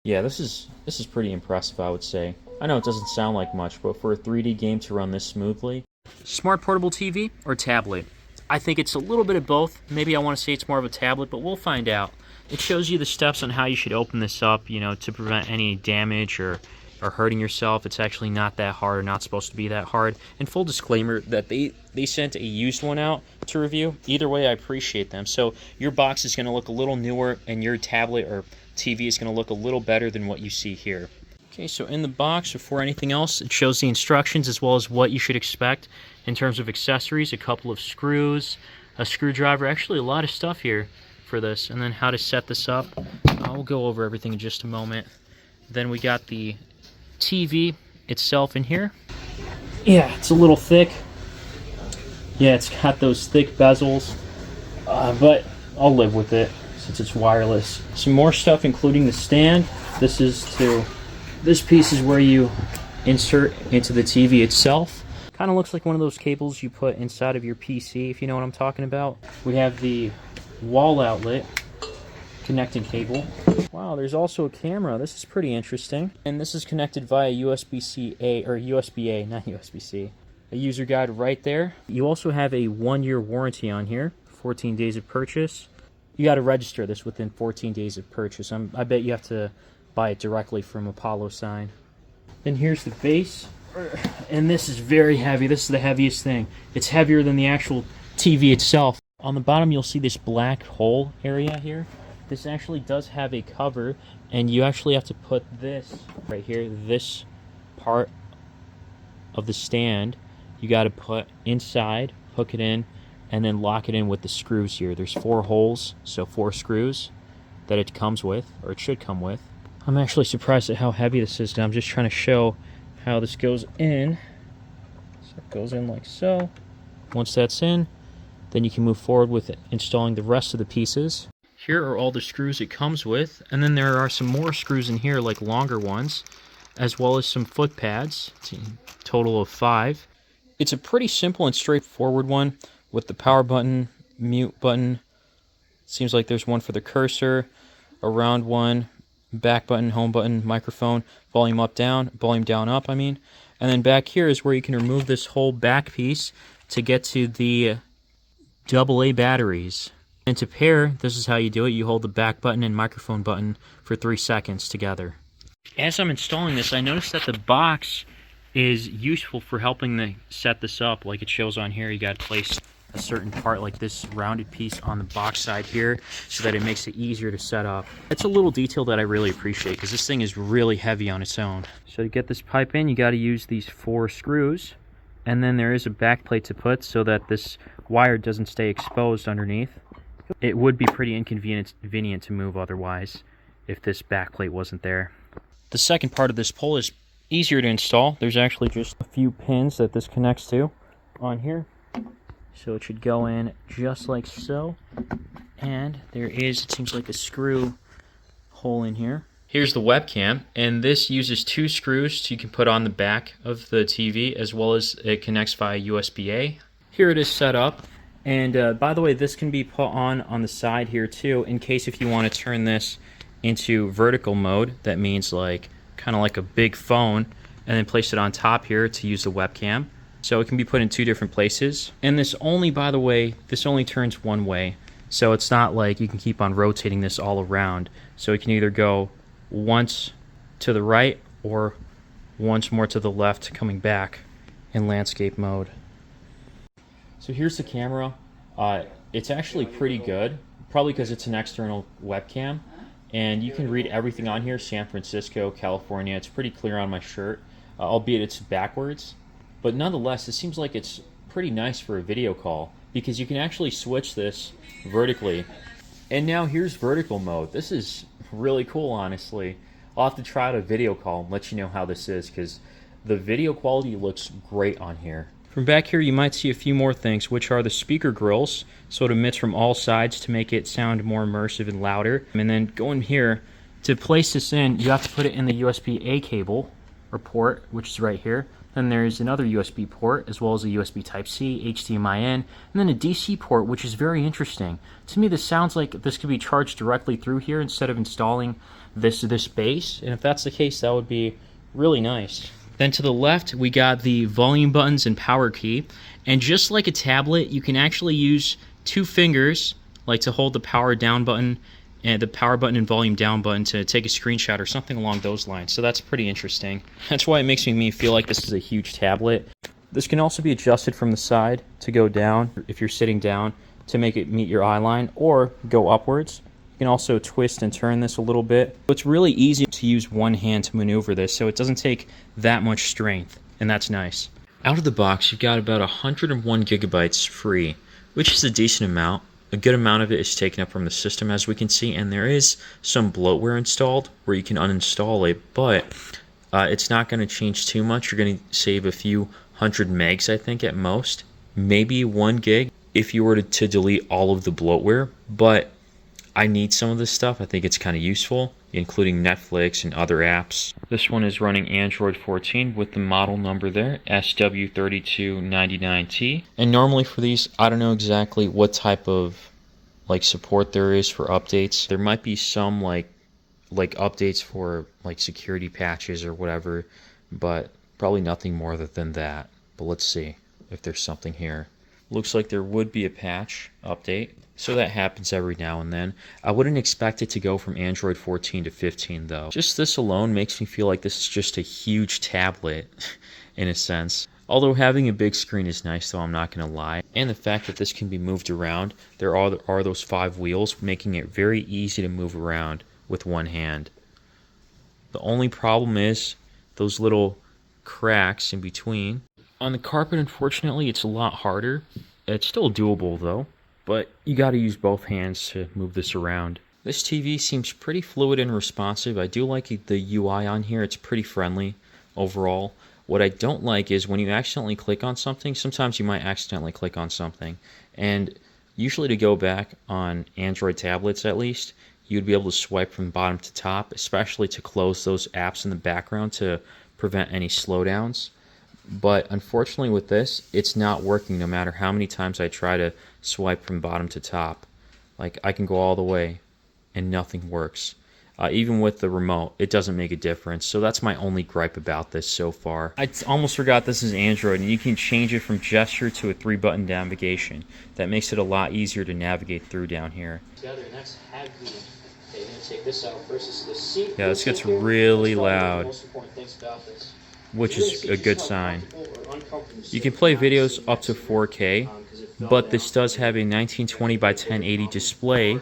Yeah, this is pretty impressive, I would say. I know it doesn't sound like much, but for a 3D game to run this smoothly. Smart portable TV or tablet? I think it's a little bit of both. Maybe I want to say it's more of a tablet, but we'll find out. It shows you the steps on how you should open this up, you know, to prevent any damage or hurting yourself. It's actually not that hard, or not supposed to be that hard. And full disclaimer that they sent a used one out to review. Either way, I appreciate them. So your box is going to look a little newer, and your tablet or TV is going to look a little better than what you see here. Okay, so in the box, before anything else, it shows the instructions as well as what you should expect in terms of accessories, a couple of screws, a screwdriver, actually a lot of stuff here for this, and then how to set this up. We'll go over everything in just a moment. Then we got the TV itself in here. Yeah, it's a little thick. Yeah, it's got those thick bezels, but I'll live with it since it's wireless. Some more stuff, including the stand. This piece is where you insert into the TV itself. Kind of looks like one of those cables you put inside of your PC, if you know what I'm talking about. We have the wall outlet connecting cable. Wow, there's also a camera. This is pretty interesting. And this is connected via USB-C-A, or USB-A, not USB-C. A user guide right there. You also have a 1-year warranty on here, 14 days of purchase. You got to register this within 14 days of purchase. I bet you have to buy it directly from ApoloSign. Then here's the base, and this is very heavy. This is the heaviest thing. It's heavier than the actual TV itself. On the bottom you'll see this black hole area here. This actually does have a cover, and you actually have to put this right here, this part of the stand, you got to put inside, hook it in, and then lock it in with the screws here. There's 4 holes, so 4 screws that it comes with, or it should come with. I'm actually surprised at how heavy this is. Now I'm just trying to show how this goes in. So it goes in like so. Once that's in, then you can move forward with installing the rest of the pieces. Here are all the screws it comes with, and then there are some more screws in here, like longer ones, as well as some foot pads. It's a total of 5. It's a pretty simple and straightforward one with the power button, mute button. Seems like there's one for the cursor, a round one, back button, home button, microphone, volume up, down, volume down, up, And then back here is where you can remove this whole back piece to get to the AA batteries. And to pair, this is how you do it. You hold the back button and microphone button for 3 seconds together. As I'm installing this, I noticed that the box is useful for helping to set this up. Like it shows on here, you got to place a certain part like this rounded piece on the box side here so that it makes it easier to set up. It's a little detail that I really appreciate because this thing is really heavy on its own. So to get this pipe in, you got to use these 4 screws, and then there is a back plate to put so that this wire doesn't stay exposed underneath. It would be pretty inconvenient to move otherwise if this back plate wasn't there. The second part of this pole is easier to install. There's actually just a few pins that this connects to on here. So it should go in just like so. And there is, it seems like a screw hole in here. Here's the webcam, and this uses 2 screws you can put on the back of the TV, as well as it connects via USB-A. Here it is set up. And by the way, this can be put on the side here too, in case if you want to turn this into vertical mode. That means like kind of like a big phone, and then place it on top here to use the webcam. So it can be put in 2 different places. And this only, by the way, this only turns one way. So it's not like you can keep on rotating this all around. So it can either go once to the right or once more to the left, coming back in landscape mode. So here's the camera. It's actually pretty good, probably because it's an external webcam. And you can read everything on here, San Francisco, California. It's pretty clear on my shirt, albeit it's backwards. But nonetheless, it seems like it's pretty nice for a video call because you can actually switch this vertically. And now here's vertical mode. This is really cool, honestly. I'll have to try out a video call and let you know how this is because the video quality looks great on here. From back here, you might see a few more things, which are the speaker grills, so it emits from all sides to make it sound more immersive and louder. And then going here, to place this in, you have to put it in the USB-A cable or port, which is right here. Then there's another USB port, as well as a USB Type-C, HDMI-in, and then a DC port, which is very interesting. To me, this sounds like this could be charged directly through here instead of installing this base, and if that's the case, that would be really nice. Then to the left, we got the volume buttons and power key, and just like a tablet, you can actually use 2 fingers, like to hold the power down button and the power button and volume down button to take a screenshot or something along those lines. So that's pretty interesting. That's why it makes me feel like this is a huge tablet. This can also be adjusted from the side to go down if you're sitting down to make it meet your eye line, or go upwards. You can also twist and turn this a little bit. It's really easy to use one hand to maneuver this, so it doesn't take that much strength, and that's nice. Out of the box, you've got about 101 gigabytes free, which is a decent amount. A good amount of it is taken up from the system, as we can see, and there is some bloatware installed where you can uninstall it, but it's not going to change too much. You're going to save a few hundred megs, I think, at most. Maybe 1 gig if you were to delete all of the bloatware, but I need some of this stuff. I think it's kind of useful, including Netflix and other apps. This one is running Android 14 with the model number there, SW3299T. And normally for these, I don't know exactly what type of support there is for updates. There might be some like updates for security patches or whatever, but probably nothing more than that. But let's see if there's something here. Looks like there would be a patch update, so that happens every now and then. I wouldn't expect it to go from Android 14 to 15 though. Just this alone makes me feel like this is just a huge tablet in a sense. Although having a big screen is nice though, I'm not going to lie. And the fact that this can be moved around, there are those 5 wheels, making it very easy to move around with one hand. The only problem is those little cracks in between. On the carpet, unfortunately, it's a lot harder. It's still doable though, but you got to use both hands to move this around. This TV seems pretty fluid and responsive. I do like the UI on here. It's pretty friendly overall. What I don't like is when you accidentally click on something, sometimes you might accidentally click on something, and usually to go back on Android tablets at least, you'd be able to swipe from bottom to top, especially to close those apps in the background to prevent any slowdowns. But unfortunately with this, it's not working no matter how many times I try to swipe from bottom to top. I can go all the way and nothing works. Even with the remote, it doesn't make a difference. So that's my only gripe about this so far. I almost forgot this is Android, and you can change it from gesture to a 3-button navigation. That makes it a lot easier to navigate through down here. Together, and that's heavy. Okay, I'm going to take this out versus the seat. Yeah, this gets really loud. Most important things about this, which is a good sign. You can play videos up to 4K, but this does have a 1920 by 1080 display,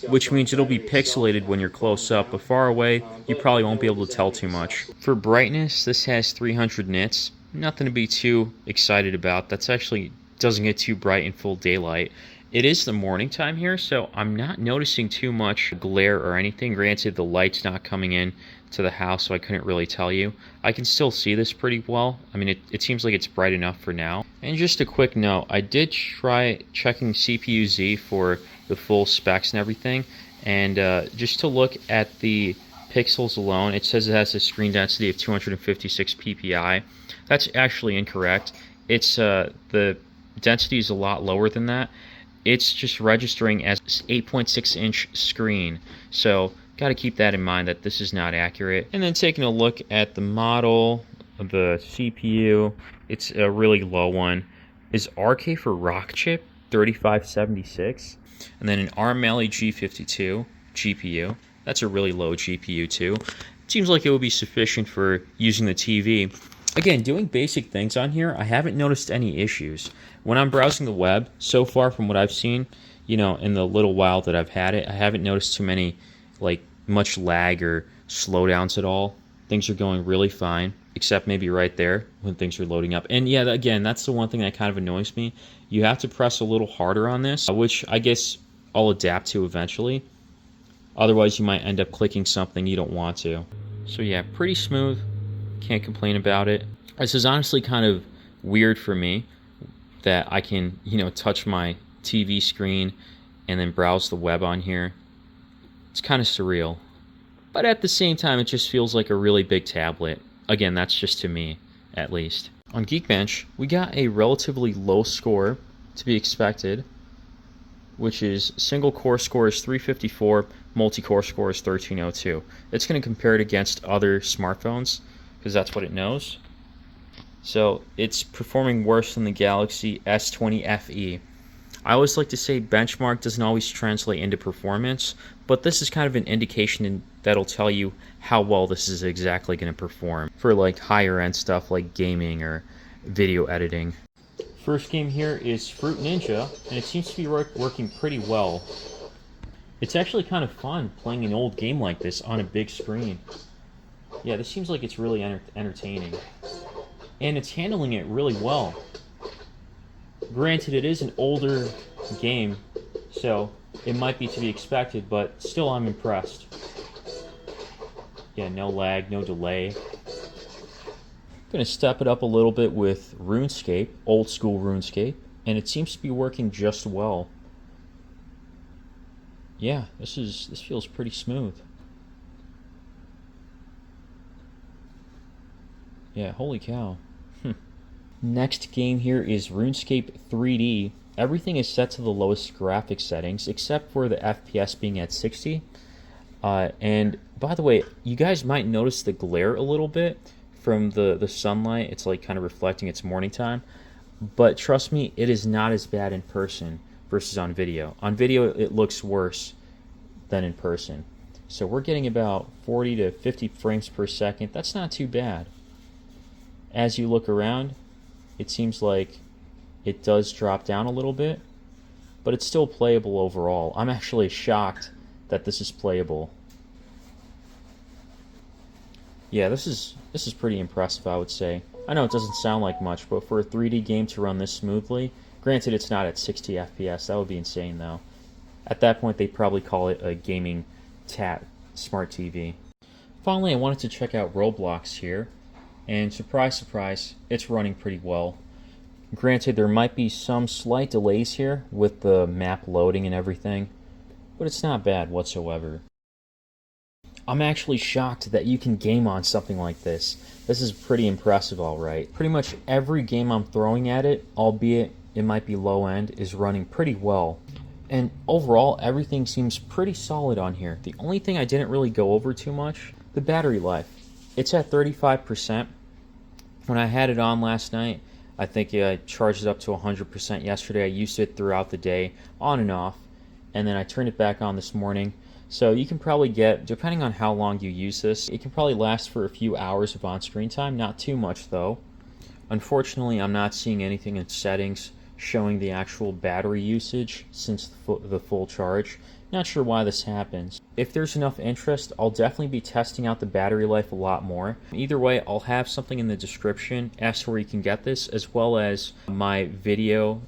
which means it'll be pixelated when you're close up, but far away, you probably won't be able to tell too much. For brightness, this has 300 nits. Nothing to be too excited about. That's actually doesn't get too bright in full daylight. It is the morning time here, so I'm not noticing too much glare or anything. Granted, the light's not coming in to the house, so I couldn't really tell you. I can still see this pretty well. I mean, it seems like it's bright enough for now. And just a quick note, I did try checking CPU-Z for the full specs and everything, and just to look at the pixels alone, it says it has a screen density of 256 ppi. That's actually incorrect. It's the density is a lot lower than that. It's just registering as 8.6 inch screen, so got to keep that in mind that this is not accurate. And then taking a look at the model of the CPU, it's a really low one. Is RK for Rock Chip 3576, and then an ARM Mali G52 GPU. That's a really low GPU too. Seems like it would be sufficient for using the TV. Again, doing basic things on here, I haven't noticed any issues. When I'm browsing the web, so far from what I've seen, you know, in the little while that I've had it, I haven't noticed too many, much lag or slowdowns at all. Things are going really fine, except maybe right there when things are loading up. And yeah, again, that's the one thing that kind of annoys me. You have to press a little harder on this, which I guess I'll adapt to eventually. Otherwise, you might end up clicking something you don't want to. So yeah, pretty smooth. Can't complain about it. This is honestly kind of weird for me that I can, touch my TV screen and then browse the web on here. It's kind of surreal. But at the same time, it just feels like a really big tablet. Again, that's just to me. at least. On Geekbench, we got a relatively low score to be expected, which is single core score is 354, multi-core score is 1302. It's going to compare it against other smartphones because that's what it knows. So it's performing worse than the Galaxy S20 FE. I always like to say benchmark doesn't always translate into performance, but this is kind of an indication that'll tell you how well this is exactly going to perform for like higher end stuff like gaming or video editing. First game here is Fruit Ninja, and it seems to be working pretty well. It's actually kind of fun playing an old game like this on a big screen. Yeah, this seems like it's really entertaining. And it's handling it really well. Granted, it is an older game, so it might be to be expected, but still I'm impressed. Yeah, no lag, no delay. Going to step it up a little bit with RuneScape, old school RuneScape, and it seems to be working just well. Yeah, this feels pretty smooth. Yeah, holy cow. Next game here is RuneScape 3D. Everything is set to the lowest graphics settings except for the FPS being at 60. And by the way, you guys might notice the glare a little bit from the sunlight. It's like kind of reflecting it's morning time. But trust me, it is not as bad in person versus on video. On video, it looks worse than in person. So we're getting about 40 to 50 frames per second. That's not too bad. As you look around, it seems like it does drop down a little bit, but it's still playable overall. I'm actually shocked that this is playable. Yeah, this is pretty impressive, I would say. I know it doesn't sound like much, but for a 3D game to run this smoothly, granted it's not at 60 FPS, that would be insane though. At that point, they'd probably call it a gaming smart TV. Finally, I wanted to check out Roblox here. And surprise, surprise, it's running pretty well. Granted, there might be some slight delays here with the map loading and everything, but it's not bad whatsoever. I'm actually shocked that you can game on something like this. This is pretty impressive, alright. Pretty much every game I'm throwing at it, albeit it might be low end, is running pretty well. And overall, everything seems pretty solid on here. The only thing I didn't really go over too much, the battery life. It's at 35%. When I had it on last night, I think I charged it up to 100% yesterday. I used it throughout the day, on and off, and then I turned it back on this morning. So you can probably get, depending on how long you use this, it can probably last for a few hours of on-screen time, not too much though. Unfortunately, I'm not seeing anything in settings showing the actual battery usage since the full charge. Not sure why this happens. If there's enough interest, I'll definitely be testing out the battery life a lot more. Either way, I'll have something in the description as to where you can get this, as well as my video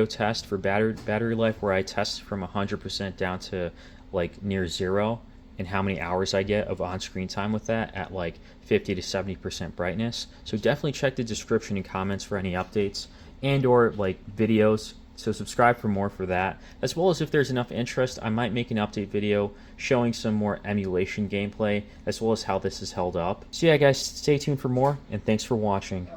test for battery life, where I test from 100% down to like near 0, and how many hours I get of on-screen time with that at like 50 to 70% brightness. So definitely check the description and comments for any updates and or like videos. So subscribe for more for that, as well as if there's enough interest, I might make an update video showing some more emulation gameplay, as well as how this is held up. So yeah guys, stay tuned for more, and thanks for watching.